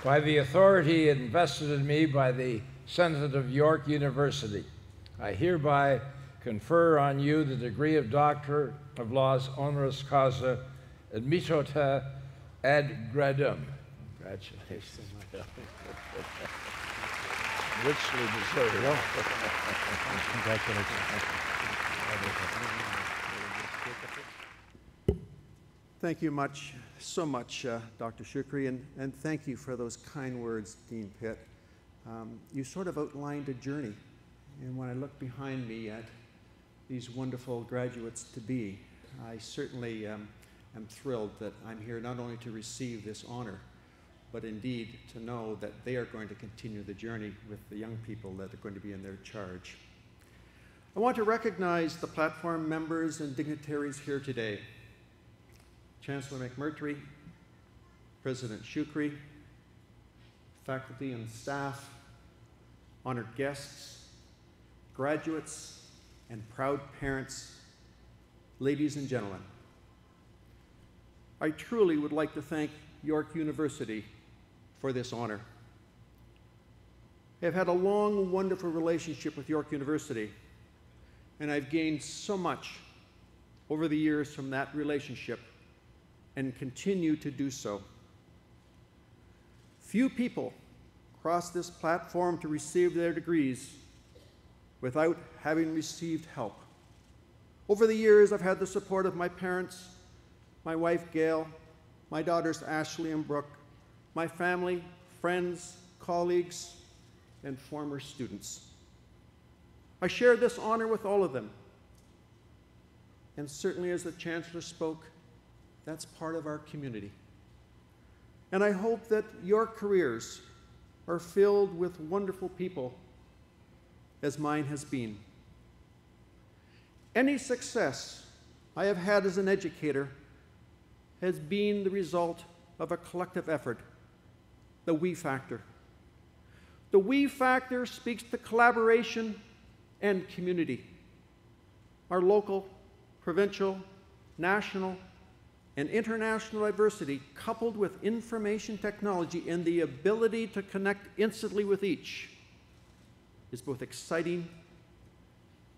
By the authority invested in me by the Senate of York University, I hereby confer on you the degree of Doctor of Laws honoris causa admitota ad gradum. Congratulations. Richly deserved. Congratulations. Thank you so much, Dr. Shukri, and thank you for those kind words, Dean Pitt. You sort of outlined a journey, and when I look behind me at these wonderful graduates-to-be, I certainly am thrilled that I'm here not only to receive this honor, but indeed to know that they are going to continue the journey with the young people that are going to be in their charge. I want to recognize the platform members and dignitaries here today. Chancellor McMurtry, President Shukri, faculty and staff, honored guests, graduates, and proud parents, ladies and gentlemen. I truly would like to thank York University for this honor. I have had a long, wonderful relationship with York University, and I've gained so much over the years from that relationship and continue to do so. Few people cross this platform to receive their degrees without having received help. Over the years, I've had the support of my parents, my wife, Gail, my daughters, Ashley and Brooke, my family, friends, colleagues, and former students. I share this honor with all of them. And certainly as the Chancellor spoke, that's part of our community. And I hope that your careers are filled with wonderful people as mine has been. Any success I have had as an educator has been the result of a collective effort, the we factor. The we factor speaks to collaboration and community. Our local, provincial, national, and international diversity, coupled with information technology and the ability to connect instantly with each, is both exciting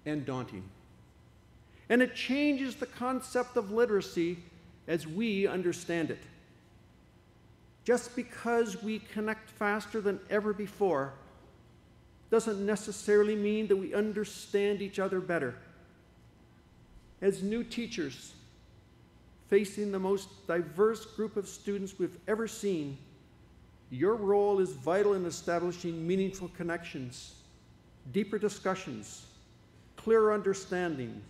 and daunting. And it changes the concept of literacy as we understand it. Just because we connect faster than ever before doesn't necessarily mean that we understand each other better. As new teachers, facing the most diverse group of students we've ever seen, your role is vital in establishing meaningful connections, deeper discussions, clearer understanding,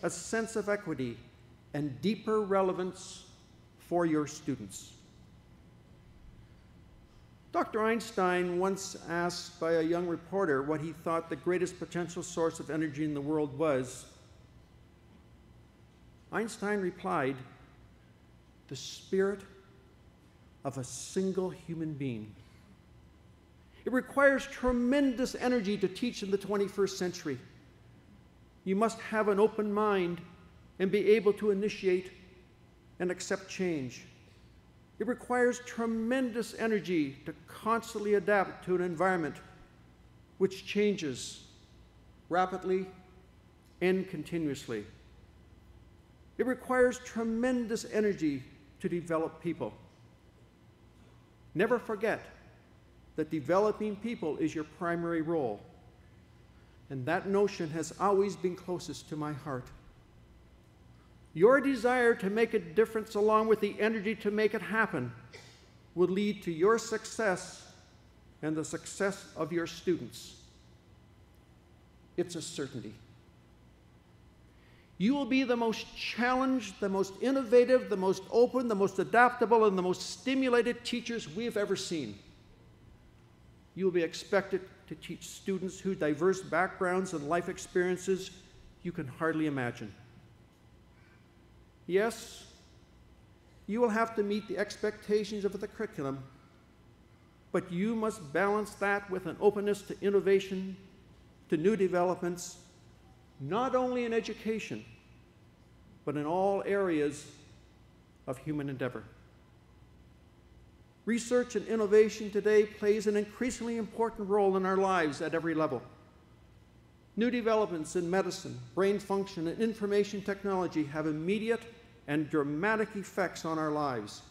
a sense of equity, and deeper relevance for your students. Dr. Einstein once asked by a young reporter what he thought the greatest potential source of energy in the world was. Einstein replied, "The spirit of a single human being." It requires tremendous energy to teach in the 21st century. You must have an open mind and be able to initiate and accept change. It requires tremendous energy to constantly adapt to an environment which changes rapidly and continuously. It requires tremendous energy to develop people. Never forget that developing people is your primary role, and that notion has always been closest to my heart. Your desire to make a difference, along with the energy to make it happen, will lead to your success and the success of your students. It's a certainty. You will be the most challenged, the most innovative, the most open, the most adaptable, and the most stimulated teachers we've ever seen. You will be expected to teach students whose diverse backgrounds and life experiences you can hardly imagine. Yes, you will have to meet the expectations of the curriculum, but you must balance that with an openness to innovation, to new developments, not only in education, but in all areas of human endeavor. Research and innovation today plays an increasingly important role in our lives at every level. New developments in medicine, brain function, and information technology have immediate and dramatic effects on our lives.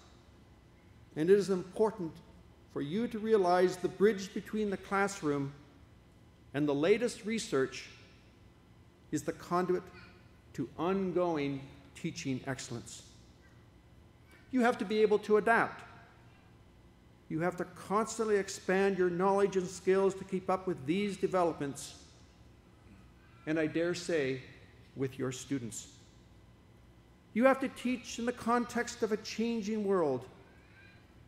And it is important for you to realize the bridge between the classroom and the latest research is the conduit to ongoing teaching excellence. You have to be able to adapt. You have to constantly expand your knowledge and skills to keep up with these developments, and I dare say, with your students. You have to teach in the context of a changing world.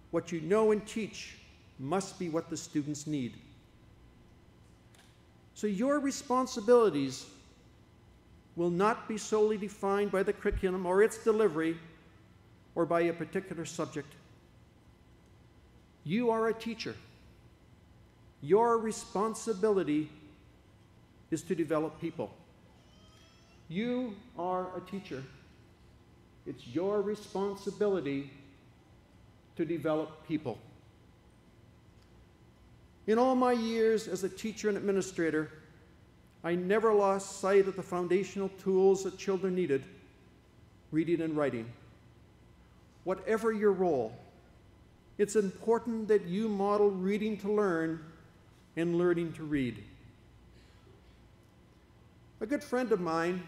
What you know and teach must be what the students need. So your responsibilities will not be solely defined by the curriculum or its delivery or by a particular subject. You are a teacher. Your responsibility is to develop people. You are a teacher. It's your responsibility to develop people. In all my years as a teacher and administrator, I never lost sight of the foundational tools that children needed, reading and writing. Whatever your role, it's important that you model reading to learn and learning to read. A good friend of mine,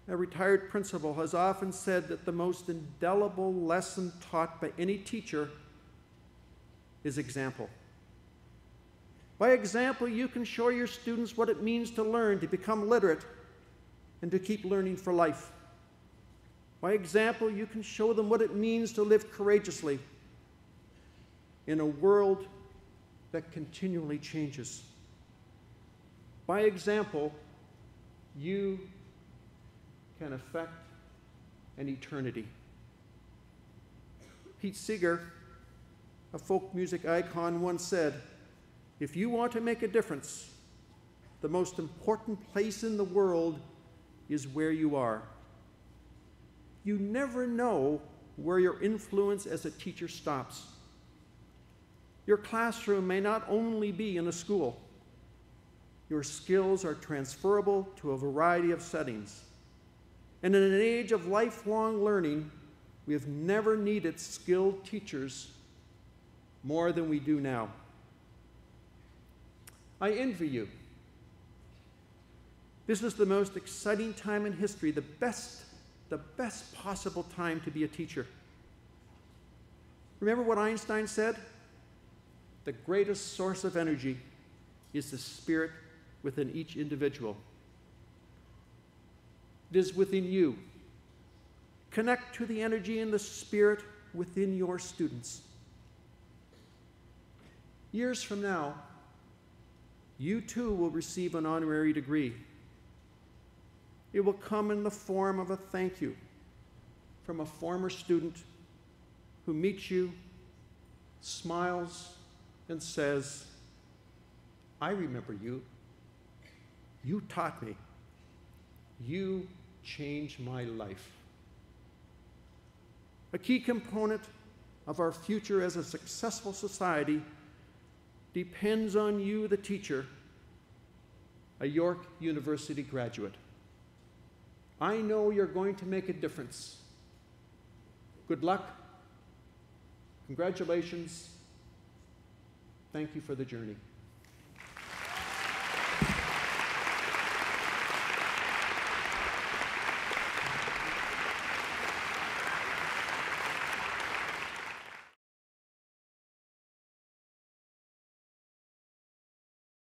a retired principal, has often said that the most indelible lesson taught by any teacher is example. By example, you can show your students what it means to learn, to become literate, and to keep learning for life. By example, you can show them what it means to live courageously in a world that continually changes. By example, you can affect an eternity. Pete Seeger, a folk music icon, once said, "If you want to make a difference, the most important place in the world is where you are." You never know where your influence as a teacher stops. Your classroom may not only be in a school. Your skills are transferable to a variety of settings. And in an age of lifelong learning, we have never needed skilled teachers more than we do now. I envy you. This is the most exciting time in history, the best possible time to be a teacher. Remember what Einstein said? The greatest source of energy is the spirit within each individual. It is within you. Connect to the energy and the spirit within your students. Years from now, you too will receive an honorary degree. It will come in the form of a thank you from a former student who meets you, smiles, and says, "I remember you. You taught me. You changed my life." A key component of our future as a successful society depends on you, the teacher, a York University graduate. I know you're going to make a difference. Good luck. Congratulations. Thank you for the journey.